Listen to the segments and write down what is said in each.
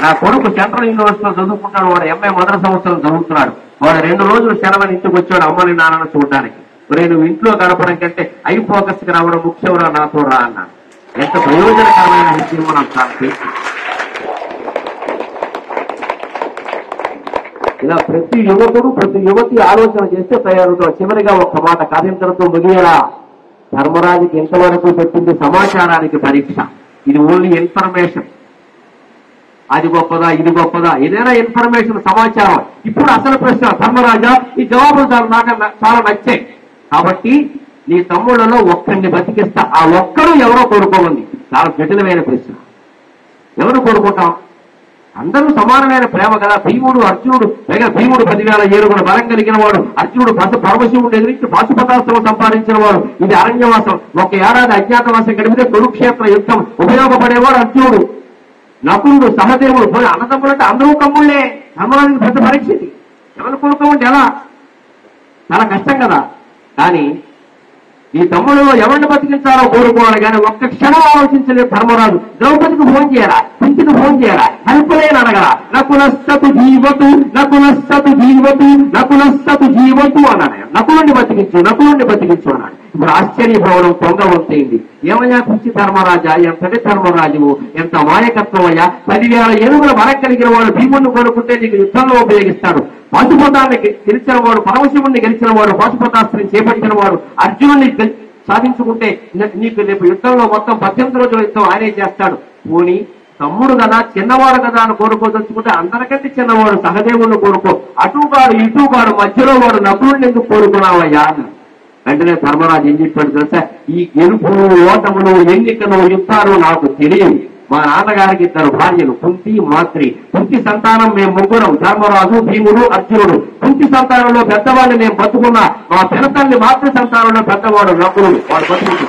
నా కొడుకు సెంట్రల్ యూనివర్సిటీలో చదువుకుంటాడు, వాడు ఎంఏ మొదటి సంవత్సరం చదువుతున్నాడు. వాడు 2 రోజులు సెలవుని ఇంటికి వచ్చాడు అమ్మని నాన్నను చూడడానికి. నేను ఇంట్లో గడపడం కంటే ఐ ఫోకస్ కి రావడం ముఖ్యంరా, నాతో రా అన్నాను. ఎంత ప్రయోజనకరమైన విషయం మనం చాలా చేస్తాం. ఇలా ప్రతి యువకుడు ప్రతి యువతి ఆలోచన చేస్తే తయారుతో. చివరిగా ఒక్క మాట కాదింతలతో ముగియలా. ధర్మరాజుకి ఇంతవరకు పెట్టింది సమాచారానికి పరీక్ష. ఇది ఓన్లీ ఇన్ఫర్మేషన్. అది గొప్పదా ఇది గొప్పదా, ఏదైనా ఇన్ఫర్మేషన్ సమాచారం. ఇప్పుడు అసలు ప్రశ్న, ధర్మరాజా ఈ జవాబులు నాకు చాలా నచ్చాయి కాబట్టి నీ తమ్ముళ్లలో ఒక్కడిని బతికిస్తా. ఆ ఒక్కడు ఎవరో కోరుకోమంది. చాలా జటిలమైన ప్రశ్న. ఎవరు కోరుకుంటాం? అందరూ సమానమైన ప్రేమ కదా. భీముడు అర్జునుడు, పైగా భీముడు 10,000 ఏనుగుల బలం కలిగిన వాడు, అర్జునుడు పరమశివుడు ఎదిరించి పాశుపతాస్త్రం సంపాదించిన వాడు. ఇది అరణ్యవాసం. 1 ఏడాది అజ్ఞాతవాసం గడిపితే కురుక్షేత్ర యుద్ధం ఉపయోగపడేవాడు అర్జునుడు. నకులుడు, సహదేవుడు, పోయి అన్నదమ్ములు అంటే అందరూ తమ్ముళ్లే. ధర్మరాజుకి పెద్ద పరీక్ష ఇది. ఎవరు కోరుకోమంటే ఎలా? చాలా కష్టం కదా. కానీ ఈ తమ్ముడు ఎవరిని బతికించాలో కోరుకోవాలి కానీ ఒక్క క్షణం ఆలోచించలేదు ధర్మరాజు. ద్రౌపదికి ఫోన్ చేయాలా, కుంతికి ఫోన్ చేయాలా, హెల్ప్ లేని అడగరా. నకులస్తు జీవతు నకులస్తు జీవతు నకులస్తు జీవతు అన్నాడు. నకులుని బతికించు అన్నాడు. ఇప్పుడు ఆశ్చర్యభవనం పొంగ వంతైంది. ఏమయ్యా పిచ్చి ధర్మరాజా, ఎంతటి ధర్మరాజువు, ఎంత మాయకత్వం అయ్యా. 10,000 ఏనుగుల బలం కలిగిన వాడు భీముడిని కోరుకుంటే నీకు యుద్ధంలో ఉపయోగిస్తాడు. పాశుపతాన్ని గెలిచిన వాడు, పరమశివుణ్ణి గెలిచిన వాడు, పాశుపతాస్త్రం చేపట్టిన వాడు, అర్జునుడిని సాధించుకుంటే నీకు రేపు యుద్ధంలో మొత్తం 18 రోజుల యుద్ధం ఆయనే చేస్తాడు. పోనీ తమ్ముడు కదా, చిన్నవాడు కదా అని కోరుకోదలుచుకుంటే అందరికంటే చిన్నవాడు సహదేవుణ్ణి కోరుకో. అటుగాడు ఇటుగాడు మధ్యలో వాడు నకులుడిని ఎందుకు కోరుకున్నావయ్యా అని. వెంటనే ధర్మరాజు ఏం చెప్పాడు తెలుసా? ఈ గెలుపులు ఓటములు ఎన్నికలు యుద్ధాలు నాకు తెలియదు. మా నాన్నగారికి 2 భార్యలు, కుంతి మాత్రి. కుంతి సంతానం మేము 3, ధర్మరాజు, భీముడు, అర్జునుడు. కుంతి సంతానంలో పెద్దవాడిని మేము బతుకున్నా. మా పినతల్లి మాతృ సంతానంలో పెద్దవాడు నకులుడు, వాడు బతుకు.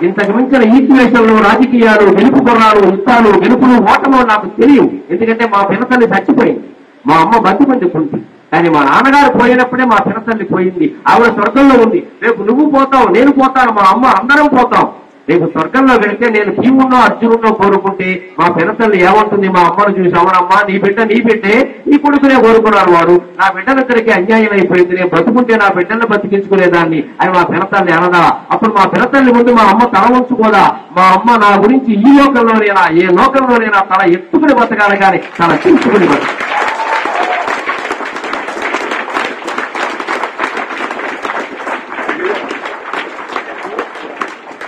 ఇంతకు మించిన ఈక్వేషన్లు, రాజకీయాలు, గెలుపు గుర్రాలు, యుద్ధాలు, గెలుపులు ఓటములు నాకు తెలియవు. ఎందుకంటే మా పినతల్లి చచ్చిపోయింది, మా అమ్మ బతికుంది కుంతి. కానీ మా నాన్నగారు పోయినప్పుడే మా పినతల్లి పోయింది. ఆవిడ స్వర్గంలో ఉంది. రేపు నువ్వు పోతావు, నేను పోతాను, మా అమ్మ అందరం పోతాం. రేపు స్వర్గంలో వెళితే నేను భీమున్నో అర్జునున్నో కోరుకుంటే మా పినతల్లి ఏమంటుంది? మా అమ్మను చూసి, అవునమ్మా నీ బిడ్డే ఈ కొడుకునే కోరుకున్నాడు. వాడు నా బిడ్డలిద్దరికి అన్యాయం అయిపోయింది, నేను బతుకుంటే నా బిడ్డలను బతికించుకునేదాన్ని అని మా పినతల్లి అనదా? అప్పుడు మా పినతల్లి ముందు మా అమ్మ తల ఉంచుకోదా? మా అమ్మ నా గురించి ఈ లోకంలోనేనా ఏ లోకంలోనేనా తల ఎత్తుకుని బతకాలి కానీ తల చించుకుని బతకాలి.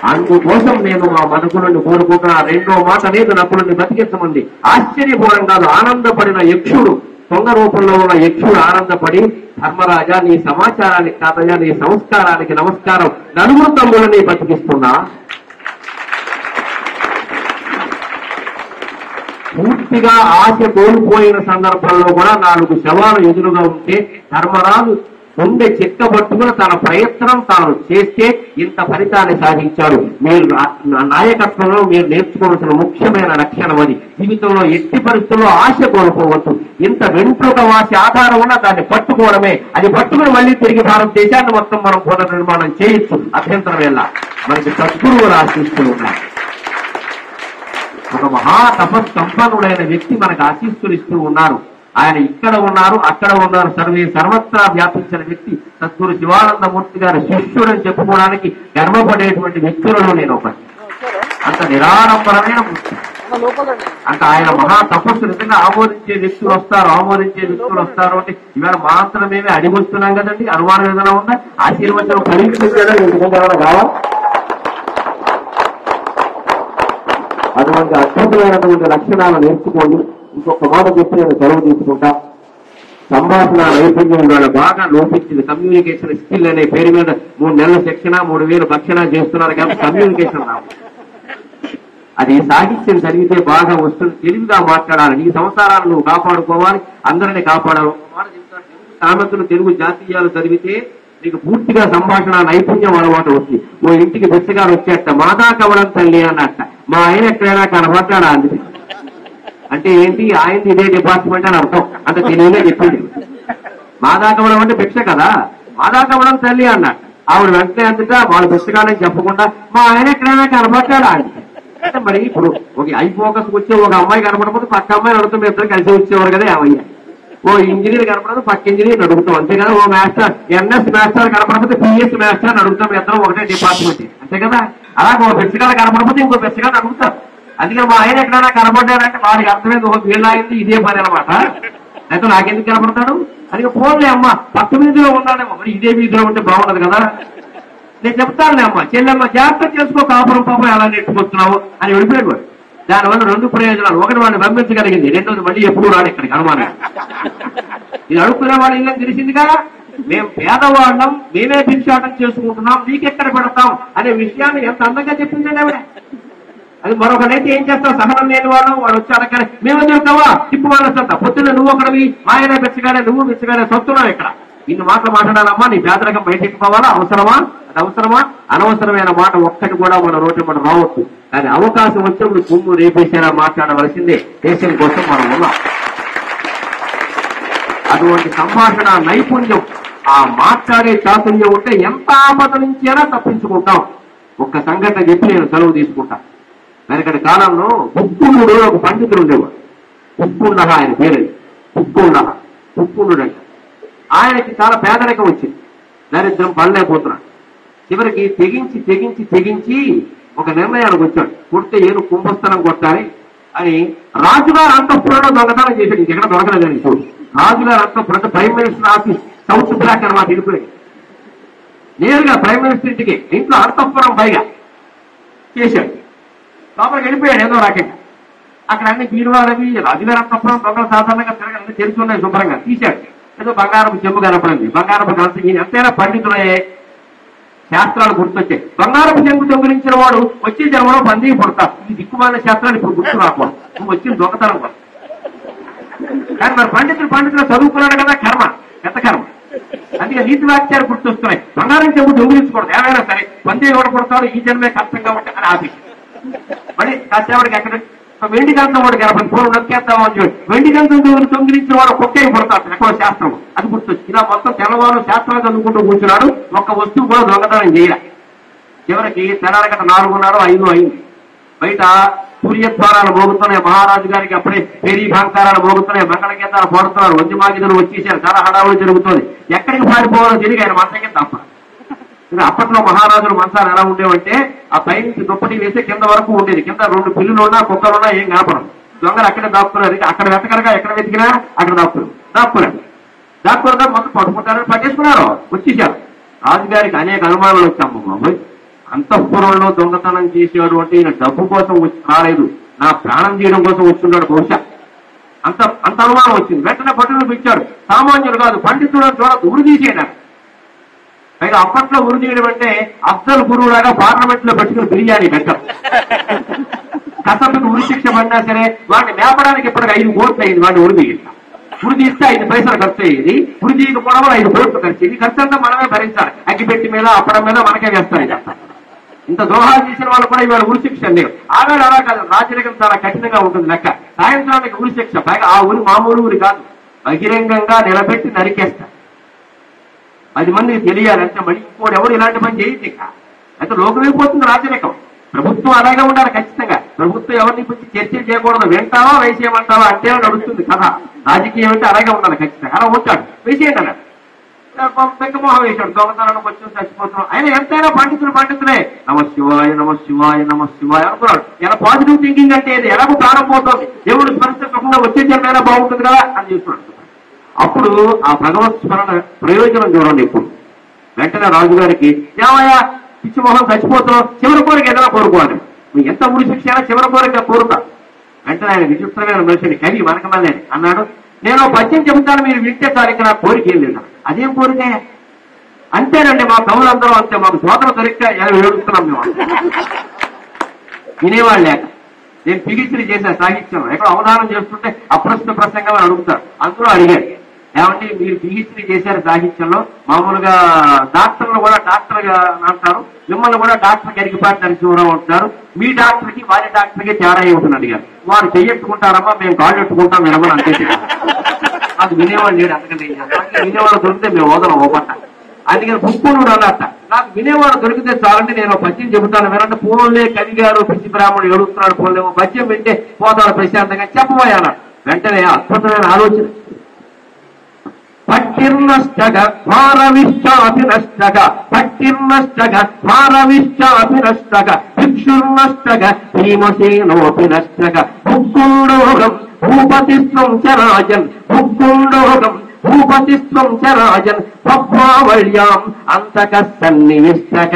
అందుకోసం నేను మా మనుకులను కోరుకుంటున్నా. 2వ మాట లేదు నకులుని బతికించమంది. ఆశ్చర్యపోవడం కాదు, ఆనందపడిన యక్షుడు, దొంగ రూపంలో ఉన్న యక్షుడు ఆనందపడి, ధర్మరాజా నీ సమాచారానికి కాదయ్యా, నీ సంస్కారానికి నమస్కారం, 4 తమ్ములని బతికిస్తున్నా. పూర్తిగా ఆశ కోల్పోయిన సందర్భంలో కూడా 4 శవాలు ఎదురుగా ఉంటే ధర్మరాజు గుండె చిక్కబట్టుకుని తన ప్రయత్నం తాను చేస్తే ఇంత ఫలితాన్ని సాధించాడు. మీరు నాయకత్వంలో మీరు నేర్చుకోవాల్సిన ముఖ్యమైన లక్షణం అది. జీవితంలో ఎట్టి పరిస్థితుల్లో ఆశ కోల్పోవద్దు. ఇంత వెంట్రుక వాసి ఆధారం ఉన్న దాన్ని పట్టుకోవడమే. అది పట్టుకుని మళ్ళీ తిరిగి భారతదేశాన్ని మొత్తం మనం పునర్నిర్మాణం చేయొచ్చు. అభ్యంతరం వెళ్ళ మనకి సద్గురువులు ఆశిస్తులు ఉన్నాయి. ఒక మహా తపస్సంపన్నుడైన వ్యక్తి మనకు ఆశీస్సులు ఇస్తూ ఉన్నారు. ఆయన ఇక్కడ ఉన్నారు, అక్కడ ఉన్నారు, సర్వత్రా వ్యాపించిన వ్యక్తి సద్గురు శివానందమూర్తి గారి శిష్యుడని చెప్పుకోవడానికి గర్వపడేటువంటి వ్యక్తులలో నేను ఒకటి. అంత నిరాడంబరమైన మూర్తి. అంత ఆయన మహా తపస్సు నిజంగా ఆమోదించే వ్యక్తులు వస్తారు అంటే ఇవాళ మాత్రమేమే అడిగొస్తున్నాం కదండి. అనుమానం ఏదైనా ఉందా? ఆశీర్వచనం కలిగించడం ఎందుకంటే కావాలి. అటువంటి అద్భుతమైనటువంటి లక్షణాలు నేర్చుకోండి. ఇంకొక మాట చెప్పి నేను సెలవు తీసుకుంటా. సంభాషణ నైపుణ్యం వాళ్ళు బాగా లోపించింది. కమ్యూనికేషన్ స్కిల్ అనే పేరు మీద 3 నెలల శిక్షణ 3,000 భక్షణ చేస్తున్నారు కాబట్టి కమ్యూనికేషన్ రావు. అది సాహిత్యం చదివితే బాగా వస్తుంది. తెలివిగా మాట్లాడాలి. నీ సంసారాలను నువ్వు కాపాడుకోవాలి, అందరినీ కాపాడాలి. సామెతలు, తెలుగు జాతీయాలు చదివితే నీకు పూర్తిగా సంభాషణ నైపుణ్యం అలవాటు వస్తుంది. ఓ ఇంటికి బెచ్చగారు వచ్చేట, మాదా కవడం తల్లి అన్నట్ట. మా ఆయన ఎక్కడైనా కనబడ్డాడా అంది. అంటే ఏంటి? ఆయనది ఇదే డిపార్ట్మెంట్ అని అర్థం. అంత తెలివిగా చెప్పింది. మాదాకవడం అంటే భిక్ష కదా. మాదాకవడం తల్లి అన్నట్టు. ఆవిడ వెంటనే అంతటా వాళ్ళు పుస్తకాలని చెప్పకుండా మా ఆయన ఎక్కడైనా కనబడ్డాడా అంటే మరి ఇప్పుడు ఒక ఐ ఫోకస్ వచ్చే ఒక అమ్మాయి కనపడకపోతే పక్క అమ్మాయిని అడుగుతాం మీ ఇద్దరు కలిసి వచ్చేవారు కదా ఏమయ్యా. ఓ ఇంజనీర్ కనపడదు పక్క ఇంజనీర్ అడుగుతాం అంతే కదా. ఓ మాస్టర్ ఎన్ఎస్ మాస్టర్ కనపడకపోతే పిఎస్ మాస్టర్ అడుగుతాం ఇద్దరు ఒకటే డిపార్ట్మెంట్ అంతే కదా. అలాగే ఓ పుస్తకాలు కనపడకపోతే ఇంకో పుస్తకాలు అడుగుతాం. అందుకని మా ఆయన ఎక్కడైనా కనపడ్డాడంటే వాడికి అర్థమైంది ఒక వీళ్ళ అయింది ఇదే పని అనమాట. అయితే నాకెందుకు కనపడతాడు అందుకే ఫోన్లే అమ్మ పక్క వీధిలో ఉన్నాడేమో మరి ఇదే వీధిలో ఉంటే బాగుండదు కదా. నేను చెప్తానులే అమ్మ చెల్లెమ్మ జాగ్రత్త చేసుకో కాపురం పాపం ఎలా నెట్టుకొస్తున్నావు అని వెళ్ళిపోయాడు వాడు. దానివల్ల రెండు ప్రయోజనాలు, ఒకటి వాడిని పంపించగలిగింది, రెండోది మళ్ళీ ఎప్పుడు రాడు ఇక్కడికి అనుమానం. ఇది అడుక్కునే వాడు ఇల్లని తెలిసిందిగా. మేము పేదవాళ్ళం మేమే భిక్షాటం చేసుకుంటున్నాం మీకెక్కడ పెడతాం అనే విషయాన్ని ఎంత అందంగా చెప్పిందండి ఆవిడ. అది మరొకనైతే ఏం చేస్తాం సహనం లేని వాడు వాడు వచ్చి అడగనే మేము చెప్తావా తిప్పు వాళ్ళ సొంత పొద్దున్న నువ్వు ఒకటివి మా ఆయన బెచ్చగానే నువ్వు బెచ్చగానే సొత్తున్నావు ఇక్కడ ఇన్ని మాటలు మాట్లాడాలమ్మా నీ పేదరికం బయటికి పోవాలా అవసరమా అది అవసరమా అనవసరమైన మాట ఒక్కటి కూడా మన రోడ్డు మనం రావచ్చు. కానీ అవకాశం వచ్చినప్పుడు కుమ్ము రేపేసేలా మాట్లాడవలసిందే దేశం కోసం మనం ఉన్నాం. అటువంటి సంభాషణ నైపుణ్యం ఆ మాట్లాడే చాతుర్యం ఉంటే ఎంత ఆపద నుంచి అయినా తప్పించుకుంటాం. ఒక్క సంఘటన చెప్పి నేను సెలవు తీసుకుంటా. వెనకటి కాలంలో ఉప్పుండు ఒక పండితుడు ఉండేవాడు. ఉప్పుండహ ఆయన పేరు ఉప్పుండహ ఉప్పుండు అంటే ఆయనకి చాలా పేదరికం వచ్చింది, దరిద్రం పడలేకపోతున్నాడు. చివరికి తెగించి తెగించి తెగించి ఒక నిర్ణయానికి వచ్చాడు. కొడితే ఏను కుంభస్థలం కొట్టాలి అని రాజుగారు అంతఃపురంలో దొంగతనం చేశాడు. ఇంకెక్కడ దొరకలేదని చూడు. రాజుగారు అంతఃపురం prime minister office south block అనమాట వెళ్ళిపోయాడు. నేరుగా ప్రైమ్ మినిస్టర్ ఇంటికి ఇంట్లో అంతఃపురం పైగా చేశాడు. లోపలికి వెళ్ళిపోయాడు ఏదో రాకెట్. అక్కడ అన్ని బీరువాలవి రాజుగారు అంతఃపురం దొంగలు సాధారణంగా తిరగ తెలిసి ఉన్నాయి శుభ్రంగా తీశాడు. ఏదో బంగారపు చెంబు కనపడింది. బంగారపు గంట ఎంతైనా పండితులే శాస్త్రాలు గుర్తొచ్చాయి. బంగారపు చెంబు దొంగిలించిన వాడు వచ్చే జన్మలో పందికి పడతాడు. ఈ దిక్కుమాలిన శాస్త్రాలు ఇప్పుడు గుర్తు రాకూడదు. నువ్వు వచ్చిన దొంగతనం కూడా. కానీ మరి పండితులు చదువుకున్నాడు కదా కర్మ ఎంత కర్మ. అందుకే నీతి వాక్యాలు గుర్తొస్తున్నాయి. బంగారం చెంబు దొంగిలించకూడదు ఏమైనా సరే పంది ఎవడు పడతాడు ఈ జన్మే కష్టంగా ఉంటాయి అని ఆశించి మళ్ళీ కాసేవాడికి ఎక్కడ వెండి గంధం వాడు కనపడి ఫోన్ నొక్కేస్తామని చెప్పి వెండి గంధం దొంగిలించిన వాడు కుక్కే పడతాడు ఎక్కడో శాస్త్రం అది గుర్తొచ్చి ఇలా మొత్తం తెల్లవారు శాస్త్రాలు చదువుకుంటూ కూర్చున్నాడు. ఒక్క వస్తువు కూడా దొంగతనం చేయాలి. చివరికి తెల్లారగట 4:30, 5 అయింది. బయట సూర్యద్వారాలు మోగుతున్నాయి. మహారాజు గారికి అప్పుడే పేరీ భాంకారాలు మోగుతున్నాయి. మంగళ గీతాలు పోడుతున్నారు. వంద్యమాగిదులు వచ్చేసారు. చాలా హడావుడి జరుగుతుంది. ఎక్కడికి పారిపోవాలో తిరిగి ఆయన మంచం తప్ప. అప్పట్లో మహారాజులు మంచాలు ఎలా ఉండేవంటే ఆ పైనుంచి దుప్పటి వేస్తే కింద వరకు ఉండేది. కింద 2 పిల్లులున్నా కుక్కలున్నా ఏం కనపడం. దొంగలు అక్కడే దాక్కున్నారు. అక్కడ వెతకరగా ఎక్కడ వెతికినా అక్కడ దాక్కున్నారు మొత్తం పట్టుకుంటారని పట్టేసుకున్నారు. వచ్చేసారు. రాజుగారికి అనేక అనుమానాలు వచ్చాము. బాబోయ్ అంతఃపురంలో దొంగతనం చేసేవాడు అంటే ఈయన డబ్బు కోసం రాలేదు, నా ప్రాణం చేయడం కోసం వచ్చున్నాడు బహుశా. అంత అనుమానం వచ్చింది. వెంటనే పట్టును పిలిచాడు. సామాన్యుడు కాదు పండితుడు చూడదు ఉరి తీసేయడం. పైగా అప్పట్లో ఉరి తీయడం అంటే అఫ్జల్ గురువులాగా పార్లమెంట్ లో పెట్టుకుని బిర్యానీ పెట్టారు. కసపుకి ఉరి శిక్ష పడినా సరే వాడిని మేపడానికి ఇప్పటికి 5 కోట్లు అయింది. వాడిని ఉరి తీయిస్తాం. ఉరి తీస్తే 5 పైసలు ఖర్చు అయ్యేది. ఉరి తీయకపోవడం 5 కోట్లు ఖర్చు అయ్యింది. ఖర్చు అంతా మనమే భరించాలి. అగ్గిపెట్టి మీద అప్పడం మీద మనకే వేస్తారు. ఇంత దోహాలు చేసిన వాళ్ళు కూడా ఇవాళ ఉరి శిక్ష లేవు. ఆవేళ అలా కాదు. రాజరికం చాలా కఠినంగా ఉంటుంది లెక్క. సాయంత్రానికి ఉరి శిక్ష. పైగా ఆ ఊరి మామూలు ఊరి కాదు, బహిరంగంగా నిలబెట్టి నరికేస్తారు. 10 మందికి తెలియాలంటే మళ్ళీ ఇంకోటి ఎవరు ఇలాంటి పని చేయొచ్చు. ఇక అయితే లోకమైపోతుంది రాజరికం. ప్రభుత్వం అలాగే ఉండాలి ఖచ్చితంగా. ప్రభుత్వం ఎవరిని గురించి చర్చలు చేయకూడదు. వింటావా వేసేయమంటావా అంటే నడుస్తుంది కదా. రాజకీయం అంటే అలాగే ఉండాలి ఖచ్చితంగా. అలా ఉంటాడు వేసేయండి అన్నాడు. పెంకమోహం వేశాడు. దొంగతనానికి వచ్చి చచ్చిపోతున్నాం. ఆయన ఎంతైనా పండితులే నమ శివాయ నమ శివాయ నమ శివాయ అనుకున్నాడు. ఎలా పాజిటివ్ థింకింగ్ అంటే ఇది ఎలాగో ప్రాణం పోతుంది, దేవుడు స్మరించకుండా వచ్చే జన్మైనా బాగుంటుంది కదా అని చేస్తున్నాడు. అప్పుడు ఆ భగవత్ స్మరణ ప్రయోజనం చూడండి. ఇప్పుడు వెంటనే రాజుగారికి ఏమయ్యా పిచ్చిమోహం చచ్చిపోతున్నాం, చివరి కోరిక ఏదైనా కోరుకోవాలి. నువ్వు ఎంత ఉరి శిక్ష అయినా చివరి కోరిక కోరుతా. వెంటనే ఆయన విచిత్రమైన మనిషిని కవి మనకమల్లే అన్నాడు, నేను పద్యం చెబుతాను మీరు వింటే చాలిక నా కోరిక ఏం లేదు. అదేం కోరిక? అంతేనండి మా కవులందరూ అంతే, మాకు సోదరు దొరికితే ఏడుస్తున్నాం మేము. వినేవాళ్ళు లేక నేను పిహెచ్డీ చేశాను సాహిత్యంలో. ఎక్కడ అవధానం చేస్తుంటే అప్రస్తుత ప్రసంగం అని అడుగుతారు. అందులో అడిగారు, ఏమంటే మీరు పిహెచ్డీ చేశారు సాహిత్యంలో, మామూలుగా డాక్టర్లు కూడా డాక్టర్ అంటారు, మిమ్మల్ని కూడా డాక్టర్ గరికిపాటి నరసింహరావు అంటున్నారు, మీ డాక్టర్కి వారి డాక్టర్కి తేడా ఏముంటుంది అడిగారు. వారు చెయ్యెట్టుకుంటారమ్మా మేము కాళ్ళు ఎట్టుకుంటాం వినమని అంతే. అది వినేవాళ్ళు లేడు. అందుకంటే వినేవాళ్ళు దొరికితే మేము వదలం ఓపట్ట. అందుకని బుక్కునుడు అన్నట్ట. నాకు వినేవాడు దొరికితే చాలండి, నేను పద్యం చెబుతాను వినంటే ఫోన్లే కవి గారు పిచ్చి బ్రాహ్మణుడు ఎడుగుతున్నాడు, ఫోన్లేమో పద్యం వింటే పోతాడు ప్రశాంతంగా చెప్పబోయాను. వెంటనే అద్భుతమైన ఆలోచన. పట్టిర్నష్టగ భారవిశ్చాభినష్టగ పట్టిర్నష్టగ భారవిశ్చాభినష్టగ భిక్షుర్నష్టగ భీమసేనోపినష్టగ భుక్కుండోగం భూపతిస్వం చరాజన్ భుక్కుండోగం భూపతిస్వం చరాజన్ భద్వావళ్యాం అంతక సన్నివిష్టక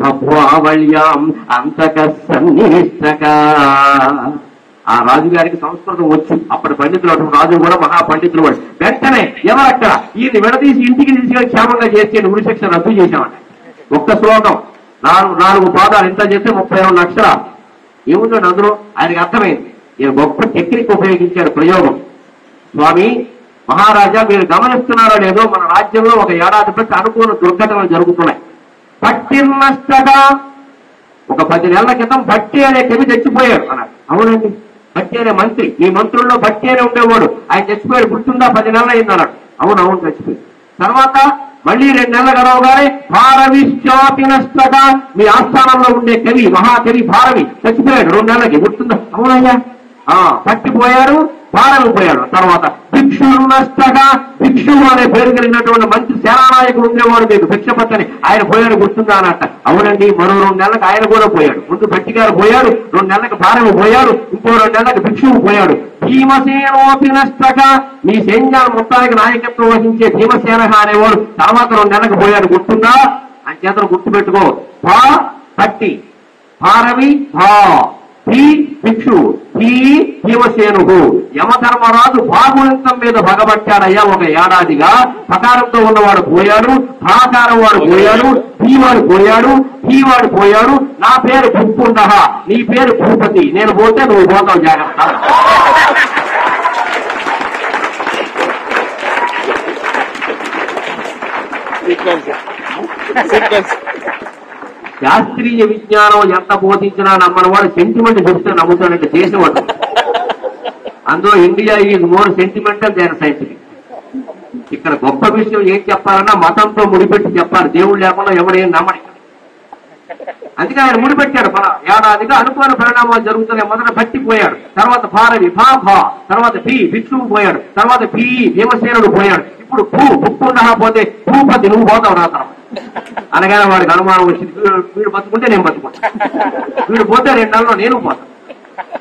భద్వావళ్యాం అంతక సన్నివిష్టక. ఆ రాజుగారికి సంస్కృతం వచ్చు. అప్పటి పండితులు అటువంటి రాజు కూడా మహాపండితులు వాడు. వెంటనే ఎవరక్కడ ఈయన విడదీసి ఇంటికి తీసుకెళ్లి క్షేమంగా చేసి ఉరిశిక్ష రద్దు చేశామంట. ఒక్క శ్లోకం 4 పాదాలు ఇంత చేస్తే 32 అక్షరాలు ఏముందండి అందులో. ఆయనకి అర్థమైంది. ఈయన గొప్ప టెక్నిక్ ఉపయోగించాడు, ప్రయోగం. స్వామి మహారాజా, మీరు గమనిస్తున్నారో లేదో, మన రాజ్యంలో ఒక ఏడాది బట్టి అనుకోని దుర్ఘటనలు జరుగుతున్నాయి. పట్టిర్నష్టగా ఒక 10 నెలల క్రితం భట్టి అనే కవి చచ్చిపోయాడు అన్నాడు. అవునండి, భట్టి అనే మంత్రి, ఈ మంత్రుల్లో భట్టి అనే ఉండేవాడు, ఆయన చచ్చిపోయాడు, గుర్తుందా? 10 నెలలు అయింది అన్నాడు. అవును చచ్చిపోయాడు. తర్వాత మళ్ళీ 2 నెలలు గడవగానే భారవిశ్చాపినష్టగా మీ ఆస్థానంలో ఉండే కవి, మహాకవి భారవి చచ్చిపోయాడు 2 నెలలకి, గుర్తుందా? అవునయ్యా. పట్టిపోయాడు, భారవి పోయాడు. తర్వాత భిక్షుర్నష్టగా భిక్షువు అనే పేరు కలిగినటువంటి మంత్రి సేనానాయకుడు ఉండేవాడు మీకు భిక్షపత్తని, ఆయన పోయాడు, గుర్తుందా అన్నట్ట. అవునండి, మరో 2 నెలలకు ఆయన కూడా పోయాడు. ముందు భట్టిగారు పోయాడు, 2 నెలలకు భారవి పోయాడు, ఇంకో 2 నెలలకు భిక్షువు పోయాడు. భీమసేనోపినష్టగా మీ సైన్యాలు మొత్తానికి నాయకత్వం వహించే భీమసేన అనేవాడు తర్వాత 2 నెలలకు పోయాడు, గుర్తుందా? అని చేతను గుర్తుపెట్టుకో. భా పట్టి, భారవి భా, భీ భిక్షు, భీ భీమసేనుడు. యమధర్మరాజు భాగుంతం మీద భగబట్టాడయ్యా ఒక ఏడాదిగా. పకారంతో ఉన్నవాడు పోయాడు, భాకారం వాడు పోయాడు, భీవాడు పోయాడు, భీవాడు పోయాడు. నా పేరు భుక్కుండహ, నీ పేరు భూపతి. నేను పోతే నువ్వు పోతావు, జాగ్రత్త. శాస్త్రీయ విజ్ఞానం ఎంత బోధించినా నమ్మని వాడు సెంటిమెంట్ చెప్తే నమ్ముతాడంటే దేశం అంట. అందులో India is more sentimental than scientific. ఇక్కడ గొప్ప విషయం ఏం చెప్పాలన్నా మతంతో ముడిపెట్టి చెప్పాలి. దేవుడు లేకుండా ఎవడేం నమ్మని. అందుకే ఆయన ముడిపెట్టాడు. ఏడాదిగా అనుకోని పరిణామాలు జరుగుతున్నాయి. మొదట పట్టిపోయాడు, తర్వాత భారవి భా భా, తర్వాత భీ భిక్షువు పోయాడు, తర్వాత భీ భీమసేనుడు పోయాడు. ఇప్పుడు భుక్కుండహ పోతే భూపతి, నువ్వు పోతావు నా తర్వాత అనగానే వాడికి అనుమానం వచ్చింది. వీడు బతుకుంటే నేను బతుకుంటా, వీడు పోతే 2 నెలల్లో నేను పోతాను.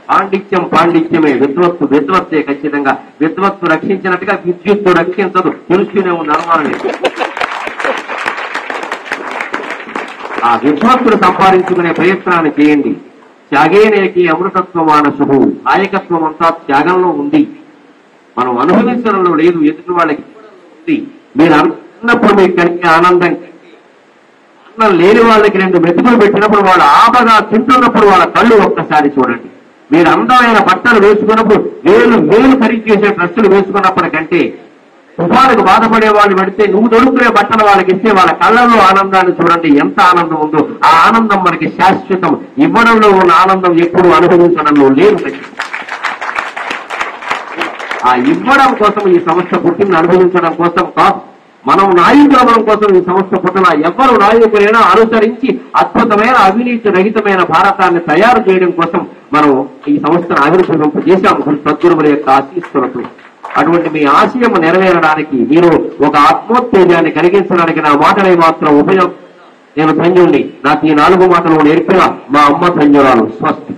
పాండిత్యం పాండిత్యమే, విద్వత్తే. ఖచ్చితంగా విద్వత్తు రక్షించినట్టుగా విద్యుత్తు రక్షించదు, తెలుస్తూనే ఉంది, అనుమానం లేదు. ఆ విద్వత్తును సంపాదించుకునే ప్రయత్నాన్ని చేయండి. త్యాగేనేకి అమృతత్వమానసుడు. నాయకత్వం అంతా త్యాగంలో ఉంది, మనం అనుభవించడంలో లేదు, ఎదుటి వాళ్ళకి ఉంది. మీరు అనుకున్నప్పుడు మీకు కలిగే ఆనందం, అన్నం లేని వాళ్ళకి 2 మెతుకులు పెట్టినప్పుడు వాళ్ళు ఆపగా తింటున్నప్పుడు వాళ్ళ కళ్ళు ఒక్కసారి చూడండి. మీరు అందమైన బట్టలు వేసుకున్నప్పుడు, వేలు ఖరీదు చేసే డ్రెస్సులు వేసుకున్నప్పటికంటే తుఫానుకు బాధపడే వాళ్ళు పెడితే నువ్వు దొరుకునే బట్టలు వాళ్ళకి ఇస్తే వాళ్ళ కళ్ళల్లో ఆనందాన్ని చూడండి, ఎంత ఆనందం ఉందో. ఆ ఆనందం మనకి శాశ్వతం. ఇవ్వడంలో ఉన్న ఆనందం ఎప్పుడు అనుభవించడంలో లేదు. ఆ ఇవ్వడం కోసం ఈ సంస్థ పుట్టింది, అనుభవించడం కోసం కాదు. మనం నాయకులవడం కోసం ఈ సంస్థ పుట్టిన ఎవరు నాయకులైనా అనుసరించి అద్భుతమైన అవినీతి రహితమైన భారతాన్ని తయారు చేయడం కోసం మనం ఈ సంస్థను ఆవిర్భవింపజేశాము సద్గురువుల యొక్క ఆశీస్సులతో. అటువంటి మీ ఆశయం నెరవేరడానికి, మీరు ఒక ఆత్మోత్తేజాన్ని కలిగించడానికి నా మాటలే మాత్రం ఉపయోగం. నేను ధన్యుణ్ణి. నాకు ఈ 4 మాటలు నేర్పిన మా అమ్మ ధన్యురాలు. స్వస్తి.